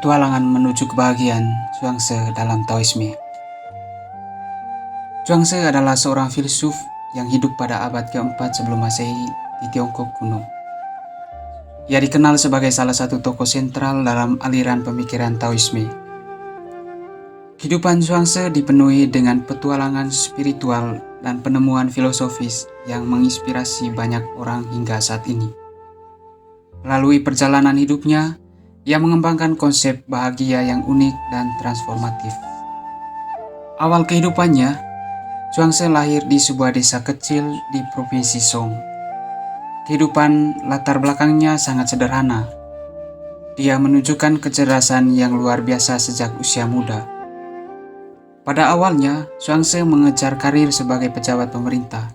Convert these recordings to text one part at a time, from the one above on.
Petualangan menuju kebahagiaan Zhuangzi dalam Taoisme. Zhuangzi adalah seorang filsuf yang hidup pada abad keempat sebelum Masehi di Tiongkok kuno. Ia dikenal sebagai salah satu tokoh sentral dalam aliran pemikiran Taoisme. Kehidupan Zhuangzi dipenuhi dengan petualangan spiritual dan penemuan filosofis yang menginspirasi banyak orang hingga saat ini. Melalui perjalanan hidupnya, ia mengembangkan konsep bahagia yang unik dan transformatif. Awal kehidupannya, Zhuangzi lahir di sebuah desa kecil di Provinsi Song. Kehidupan latar belakangnya sangat sederhana. Dia menunjukkan kecerdasan yang luar biasa sejak usia muda. Pada awalnya, Zhuangzi mengejar karir sebagai pejabat pemerintah.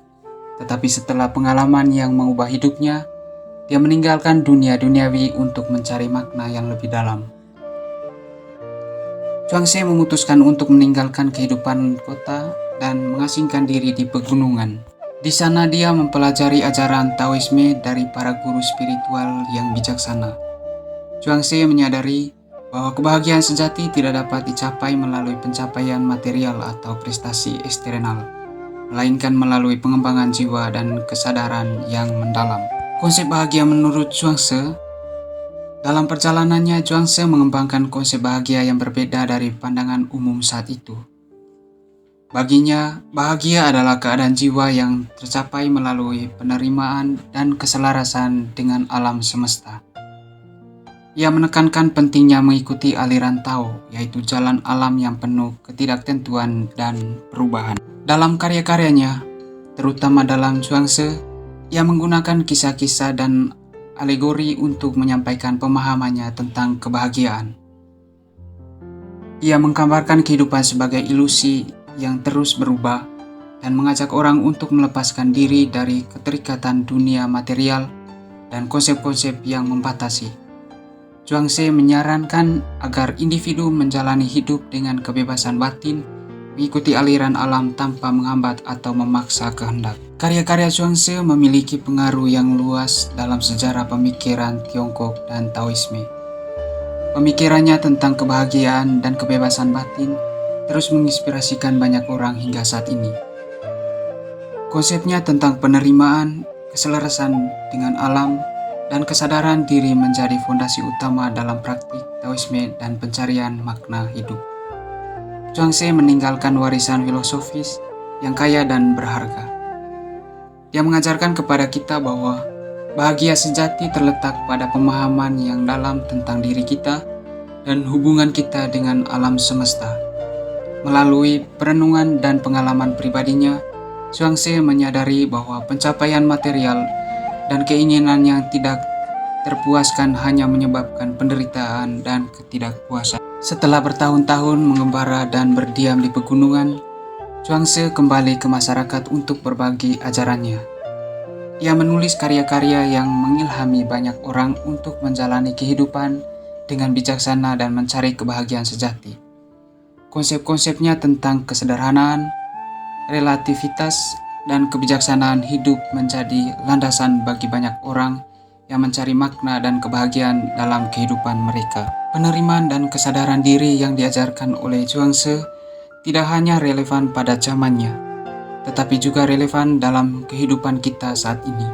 Tetapi setelah pengalaman yang mengubah hidupnya, dia meninggalkan dunia duniawi untuk mencari makna yang lebih dalam. Zhuangzi memutuskan untuk meninggalkan kehidupan kota dan mengasingkan diri di pegunungan. Di sana dia mempelajari ajaran Taoisme dari para guru spiritual yang bijaksana. Zhuangzi menyadari bahwa kebahagiaan sejati tidak dapat dicapai melalui pencapaian material atau prestasi eksternal, melainkan melalui pengembangan jiwa dan kesadaran yang mendalam. Konsep bahagia menurut Zhuangzi. Dalam perjalanannya, Zhuangzi mengembangkan konsep bahagia yang berbeda dari pandangan umum saat itu. Baginya, bahagia adalah keadaan jiwa yang tercapai melalui penerimaan dan keselarasan dengan alam semesta. Ia menekankan pentingnya mengikuti aliran Tao, yaitu jalan alam yang penuh ketidaktentuan dan perubahan. Dalam karya-karyanya, terutama dalam Zhuangzi, ia menggunakan kisah-kisah dan alegori untuk menyampaikan pemahamannya tentang kebahagiaan. Ia menggambarkan kehidupan sebagai ilusi yang terus berubah dan mengajak orang untuk melepaskan diri dari keterikatan dunia material dan konsep-konsep yang membatasi. Zhuangzi menyarankan agar individu menjalani hidup dengan kebebasan batin, mengikuti aliran alam tanpa menghambat atau memaksa kehendak. Karya-karya Zhuangzi memiliki pengaruh yang luas dalam sejarah pemikiran Tiongkok dan Taoisme. Pemikirannya tentang kebahagiaan dan kebebasan batin terus menginspirasikan banyak orang hingga saat ini. Konsepnya tentang penerimaan, keselarasan dengan alam, dan kesadaran diri menjadi fondasi utama dalam praktik Taoisme dan pencarian makna hidup. Zhuangzi meninggalkan warisan filosofis yang kaya dan berharga. Dia mengajarkan kepada kita bahwa bahagia sejati terletak pada pemahaman yang dalam tentang diri kita dan hubungan kita dengan alam semesta. Melalui perenungan dan pengalaman pribadinya, Zhuangzi menyadari bahwa pencapaian material dan keinginan yang tidak terpuaskan hanya menyebabkan penderitaan dan ketidakpuasan. Setelah bertahun-tahun mengembara dan berdiam di pegunungan, Zhuangzi kembali ke masyarakat untuk berbagi ajarannya. Ia menulis karya-karya yang mengilhami banyak orang untuk menjalani kehidupan dengan bijaksana dan mencari kebahagiaan sejati. Konsep-konsepnya tentang kesederhanaan, relativitas, dan kebijaksanaan hidup menjadi landasan bagi banyak orang yang mencari makna dan kebahagiaan dalam kehidupan mereka. Penerimaan dan kesadaran diri yang diajarkan oleh Zhuangzi tidak hanya relevan pada zamannya, tetapi juga relevan dalam kehidupan kita saat ini.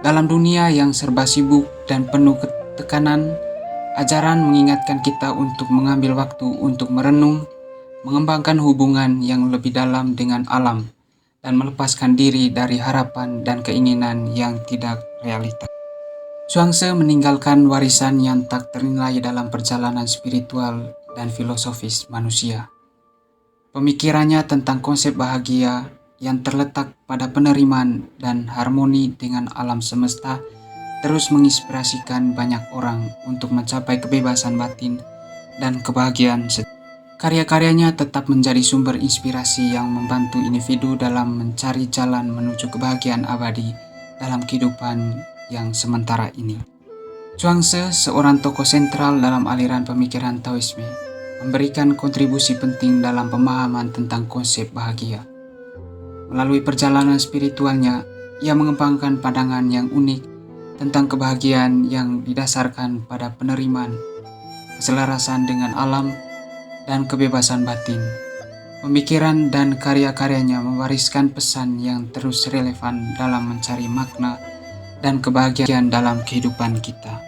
Dalam dunia yang serba sibuk dan penuh tekanan, ajaran mengingatkan kita untuk mengambil waktu untuk merenung, mengembangkan hubungan yang lebih dalam dengan alam, dan melepaskan diri dari harapan dan keinginan yang tidak realitas. Zhuangzi meninggalkan warisan yang tak ternilai dalam perjalanan spiritual dan filosofis manusia. Pemikirannya tentang konsep bahagia yang terletak pada penerimaan dan harmoni dengan alam semesta terus menginspirasikan banyak orang untuk mencapai kebebasan batin dan kebahagiaan sejati. Karya-karyanya tetap menjadi sumber inspirasi yang membantu individu dalam mencari jalan menuju kebahagiaan abadi dalam kehidupan yang sementara ini. Zhuangzi, seorang tokoh sentral dalam aliran pemikiran Taoisme, memberikan kontribusi penting dalam pemahaman tentang konsep bahagia. Melalui perjalanan spiritualnya, ia mengembangkan pandangan yang unik tentang kebahagiaan yang didasarkan pada penerimaan, keselarasan dengan alam, dan kebebasan batin. Pemikiran dan karya-karyanya mewariskan pesan yang terus relevan dalam mencari makna dan kebahagiaan dalam kehidupan kita.